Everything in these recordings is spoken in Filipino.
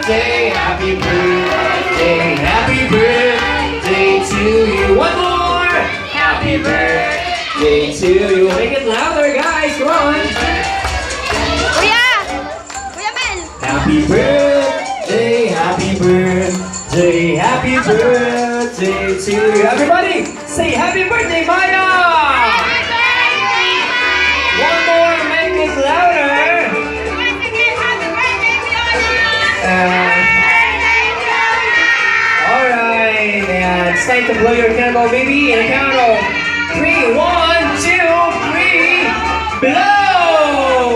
birthday, happy birthday, happy birthday to you. One more, happy birthday to you. Make it louder, guys. Come on. Kuya! Kuya Mel! Happy birthday, happy birthday, happy birthday to you. Everybody, say happy birthday, Maya! One more, make it louder. Alright, and it's time to blow your candle, baby. In a count of 3, 1, 2, 3, blow!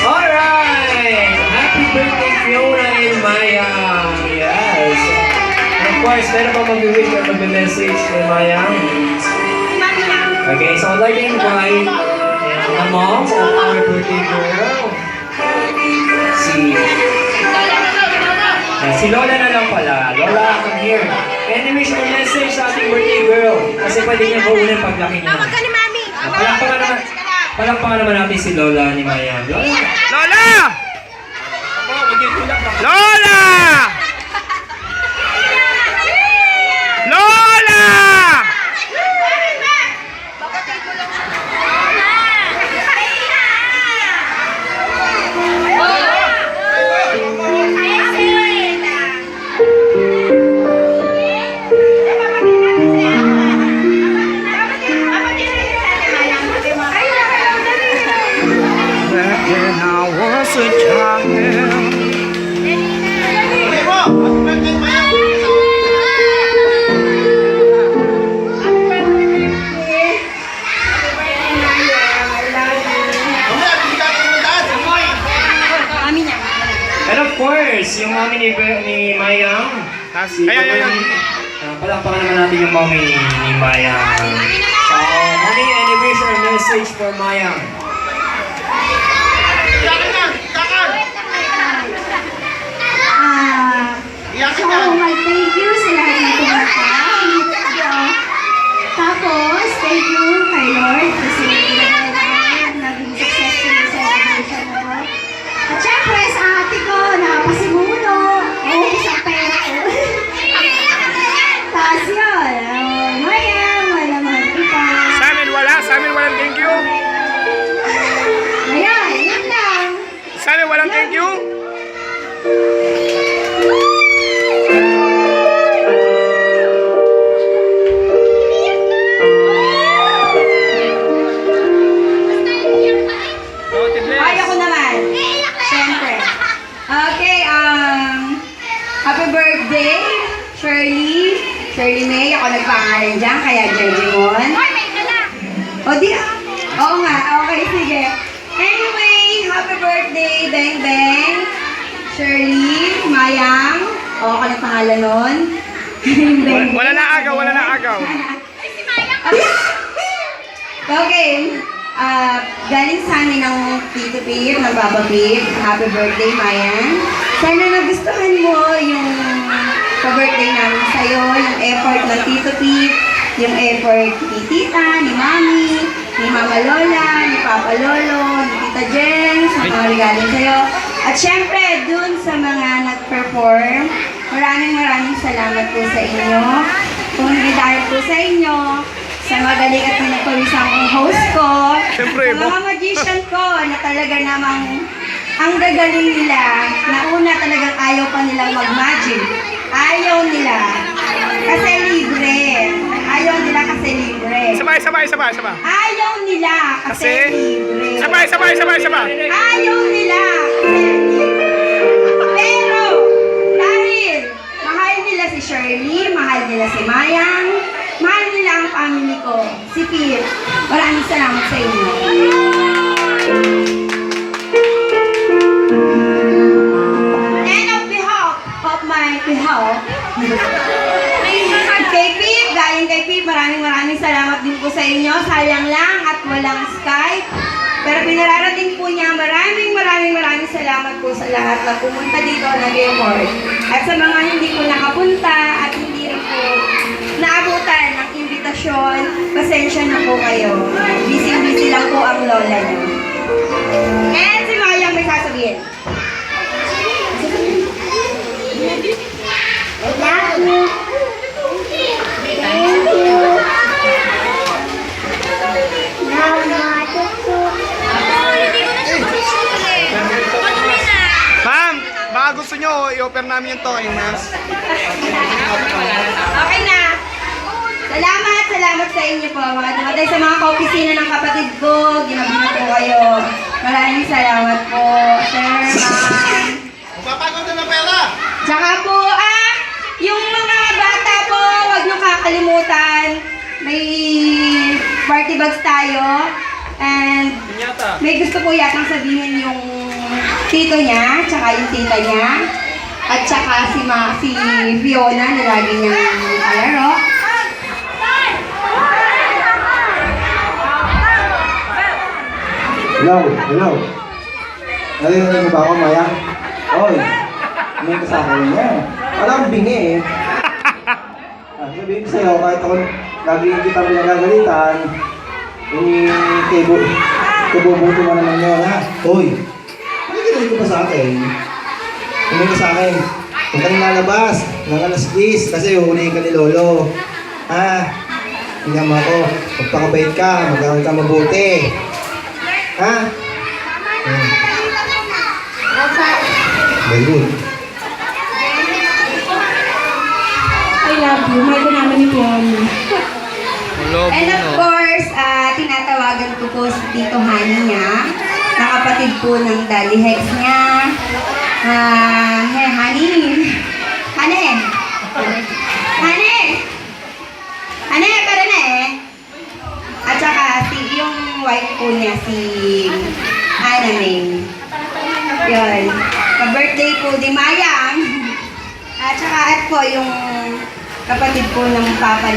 Alright, happy birthday, Fiona and Maya. Yes. And of course, meron pa mag-wish or mag-message kay Maya. Okay, so I'd like to invite the mom of our birthday girl. Si Lola na lang pala. Lola, come here. Any wish or message sa ating birthday girl? Kasi pwede niya baunin paglaki niya. Tawag ka ni Mami! Palakpakan naman natin si Lola ni Maya. Lola! Lola! Lola! Lola! Back when I was a child. And of course, yung mommy ni Mayang. Ayan. Palakpakan naman natin yung mommy ni Mayang. So, mommy, any wish or message for Mayang? So, mag-thank you sa lahat ng tumata. Tapos, thank you kay Lord kasi naging successful yung celebration na to. At syempre, sa ate ko, nakapasimuno. Isang pera ko. Tapos yun, Maya, malamang kita. Sa amin walang thank you. Ayan, yun lang. Sa amin walang thank you. Ay, ako naman. Siyempre. Okay, happy birthday, Shirley. Shirley May, ako nagpangalan dyan, kaya Jejimon. O di, oo nga, okay, sige. Anyway, happy birthday, Beng Beng. Shirley, Mayang. O, ako nagpangalan nun. Beng Wala na agaw. Okay. Galing sa amin ng Tito Pip, ng Baba Pip. Happy birthday, Mayan. Sana nagustuhan mo yung pa-birthday namin sa'yo, yung effort ng Tito Pip, yung effort ni Tita, ni Mami, ni Mama Lola, ni Papa Lolo, ni Tita Jen, sa mga regalo sa'yo. At syempre, dun sa mga nag-perform, maraming salamat po sa inyo. Kung hindi dahil po sa inyo, sa magaling at pinagpawisang host ko, Siyempre, sa mga magician ko na talaga namang ang gagaling nila, na una talagang ayaw pa nilang mag-magic. Ayaw nila. Kasi libre. Ayaw nila kasi libre. Sabay. Ayaw nila kasi libre. Sabay. Ayaw nila kasi libre. Pero, dahil mahal nila si Shirley, mahal nila si Mayang, mahal nila ang family ko, si Pip. Maraming salamat sa inyo. And on behalf of my behalf, kay Pip, galing kay Pip, maraming salamat din po sa inyo. Sayang lang at walang Skype. Pero pinararating po niya, maraming salamat po sa lahat na pumunta dito nag-effort. At sa mga hindi po nakapunta at hindi rin po naabutan ng invitasyon, pasensya na po kayo. Busy lang po ang lola niyo. And si Mayang may sasabihin. nyo, i-offer namin yung talking mask. Okay na. Salamat sa inyo po. Mga dumatay sa mga kaopisina ng kapatid ko. Ginabi na po kayo. Maraming salamat po, sir, ma'am. Magpapagod na ng pera! Tsaka po, yung mga bata po, huwag nyo kakalimutan. May party bags tayo. And may gusto po yatang sabihin yung tito niya, tsaka yung tita niya. At tsaka si Fiona na lagi niyang kalaro. Hello. Narinig mo ba ako, Maya? Oy, may kasama niya. Parang bingi eh. Sabihin ko sa'yo, kahit ako lagi kita mo nagagalitan, kububuto mo naman yun, ha? Oy, ano ginalit ko pa sa akin? Humingi ka sa akin, huwag ka nang lalabas, ng alas 10, kasi huhulihin ka ni Lolo. Ha? Tingnan mo ako, magpakabait ka, mag-aaral ka mabuti. Ha? Very good. I love you. Mahal ko naman yung Fiona. And of course, tinatawagan ko po si Tito Hani niya, na kapatid po ng Daddy Hex niya. Hani! Para na eh! At saka yung wife po niya, si Aname. Yun. Pa-birthday po di Mayang. At saka at po yung kapatid po ng papa